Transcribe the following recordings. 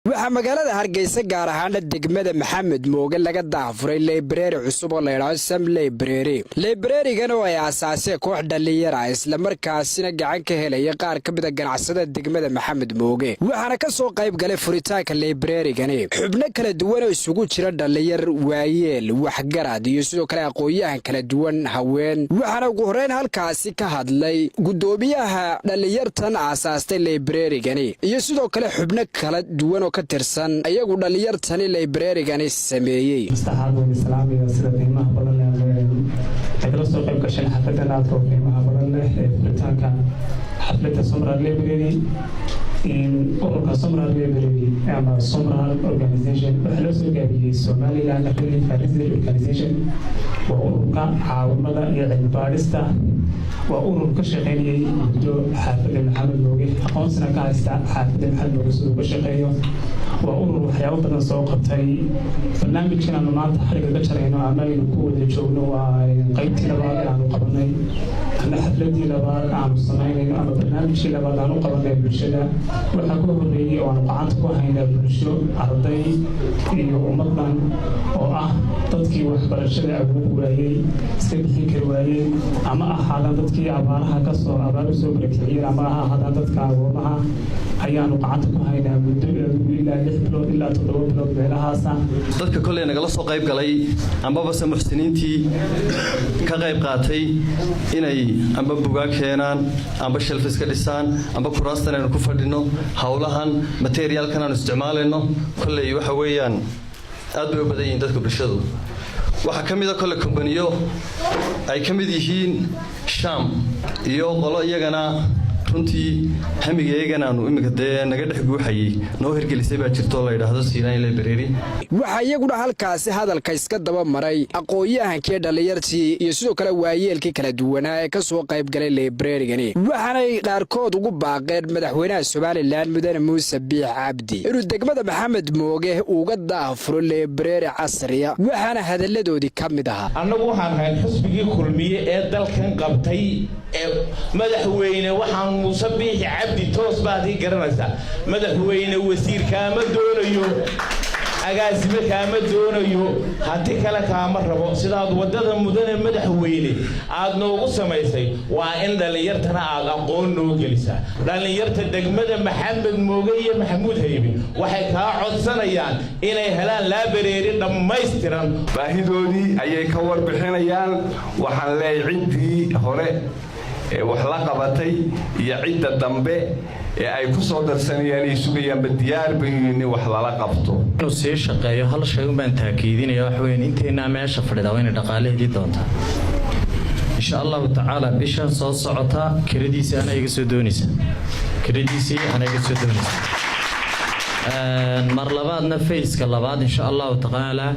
waxa magaalada Hargeysa gaar ahaan degmada Maxamed Mooge laga daafuray library cusub oo la yiraahdo Sam Library. Library-gan oo ay aasaasay koox dhalinyaro ah isla markaasina gacan ka helaya qaar ka mid ah ganacsiyada degmada Maxamed Mooge. Waxaana ka soo qayb galay furitaanka library-gan xubno kala duwan oo isugu jira dhalinyaro, waayeel, waxgarad iyo sidoo kale aqoonyahan kala duwan haween. Waxaana ugu horeyn halkaasi ka hadlay gudoomiyaha dhalinyartan aasaastay library-gan iyo sidoo kale xubno kala duwan oo ka tirsan ayagu dhalinyartani library-gan sameeyay. Mustahaabu islaamiga sida qiimaha badan ee kala soo qayb gashay xafladdan aad oo qiimaha badan leh ee furitaanka xafladda Somral Library ururka Somral Library ama Somral Organization waxa la soo gaabiyay Somaliland Affiliate Research Organization waa ururka caawimada iyo cilmi baarista waa urur ka shaqeynayay muddo xaafadda Maxamed Mooge aqoonsina ka haysta xaafadda Maxamed Mooge soo ka shaqeeyo waa urur waxyaabo badan soo qabtay barnaamijkan maanta xiriga ka jarayno ama aynu ku wada joogno waa qaybtii labaad ee aanu qabanay ama xafladii labaad aanu samaynayno ama barnaamijkii labaad aanu qabanay bulshada waxaa ku horreeyay oo aanu gacanta ku haynaa bulsho arday iyo ummadan oo ah dadkii waxbarashada awood waayey iska bixin kari waayey ama ahaadaan dadkii abaaraha ka soo abaar soo barakiciyeen ama ahaadaan dadka agoomaha ayaanu gacanta ku haynaa muddo ilaa 6 bilood ilaa 7 bilood meelahaasa dadka kale nagala soo qayb galay ambaba muxsiniintii ka qayb qaatay inay amba buugaag keenaan amba shelf iska dhisaan amba kuraastan aynu ku fadhino hawlahan materialkan aanu isticmaalayno kulay waxa weeyaan aad bay u badan yihiin dadka bulshadu waxa kamid ah kale companiyo ay kamid yihiin Sham iyo qolo iyagana runtii hamigeeygan aanu imika naga dhex guuxayay noo hirgelisay baa jirto la yiraahdo Sinai Library waxa iyaguna halkaasi hadalka iska daba maray aqoonyahankii dhalinyartii iyo sidoo kale waayeelkii kala duwanaa ee ka soo qayb galay library-gan waxaana qaarkood ugu baaqeen madaxweynaha Somaliland Mudane Muuse Biix Cabdi inuu degmada Maxamed Mooge uga daafuro library casriya waxaana hadalladoodii ka mid ahaa annagu waxaan ahay xisbigii kulmiye ee dalkan qabtay madaxweyne waxaan Muuse Biix Cabdi toos baadii garanaysa madaxweyne wasiirka ma doonayo agaasime kaama doonayo hadii kale kaama rabo sidaad wadada mudane madaxweyne aad noogu samaysay waa in dhalinyartana aad aqoon noo gelisa dhalinyarta degmada Maxamed Mooge iyo Maxamuud Haybi waxay ka codsanayaan inay helaan library dhammaystiran baahidoodii ayay ka warbixinayaan waxaan leeyahay cidii hore wax la qabatay iyo cidda dambe ee ay ku soo darsanayaan ay sugayaan diyaar in wax la qabto inuu sii shaqeeyo hal shay u baan taakiidinayo wax weyn inteena meesha fadhida waa in dhaqaaleedii doonta insha Allah ta'ala bishan soo socota kiradiisa ana iga soo doonaysa mar labaadna fayska labaad insha Allah ta'ala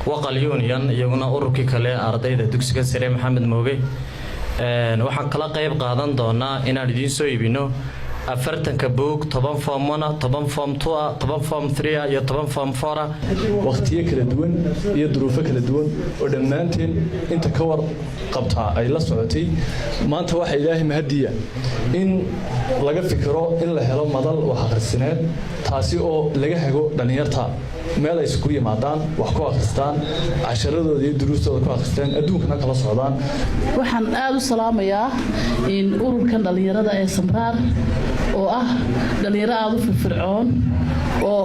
waqal union iyaguna ururkii kale ardayda dugsiga sare Maxamed Mooge waxaan kala qayb qaadan doonaa inaan idin soo iibino 40 book 10 form 1 10 form 2 10 form 3 iyo 10 form 4 waqtiyo kala duwan iyo duruufo kala duwan oo dhamaanteen inta ka war qabta ay la socotay maanta waxa Ilaahay mahadiya in laga fikiro in la helo madal wax akhrisaneed taasi oo laga hago dhalinyarta meel ay isku yimaadaan wax ku akhristaan casharadooda iyo duruustooda ku akhristaan adduunkana kala socdaan waxaan aad u salaamayaa in ururkan dhalinyarada ee Somral oo ah dhalinyaro aad u firfircoon oo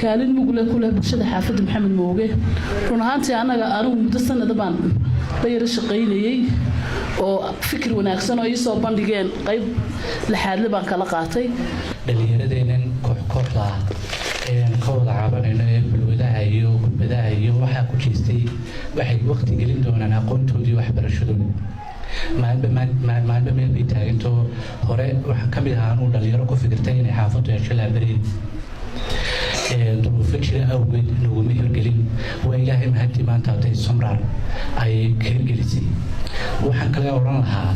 kaalin mugule ku leh bulshada xaafadda Maxamed Mooge run ahaantii anigu muddo sanad baan bayr shaqeynayay oo fikir wanaagsan oo isoo bandhigeen qayb lixaadle baan kala qaatay dhalinyaradeenan kooxda ka wada caabanayno ee bulwadaha iyo gudbadaha iyo waxa ku jeestay waxay waqti gelin doonaan aqoontoodii waxbarashadooda maalba meel bay taaganto hore waxa ka mid ahaa inuu dhalinyaro ku fikirtay inay xaafaddu hesho library duruufo jira awgeed naguma hirgelin waa Ilaahay mahadi maanta haday Somral ay ka hirgelisay waxaan kale oran lahaa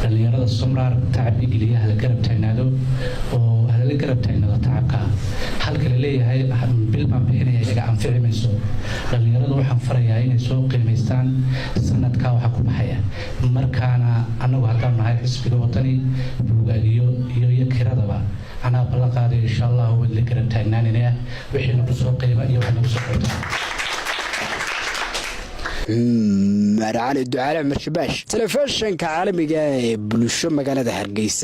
dhalinyarada Somral tacbi geliyaha la garab taagnaado oo la garab taagnaado tacabka halka la leeyahay bil baan bixinaya iyaga anficmayso dhalinyarada waxaan farayaa inay soo qiimeystaan sanadka waxa ku baxaya markaana anagu haddaan nahay xisbiga wadani buugaagiyo iyo kiradaba anaa ballan qaaday insha allah wad la garab taagnaanina wixii nagu soo qiimo iyo wax nagu soo qorta marcali ducaale marshabash telefishinka caalamiga ee bulsho magaalada Hargeysa.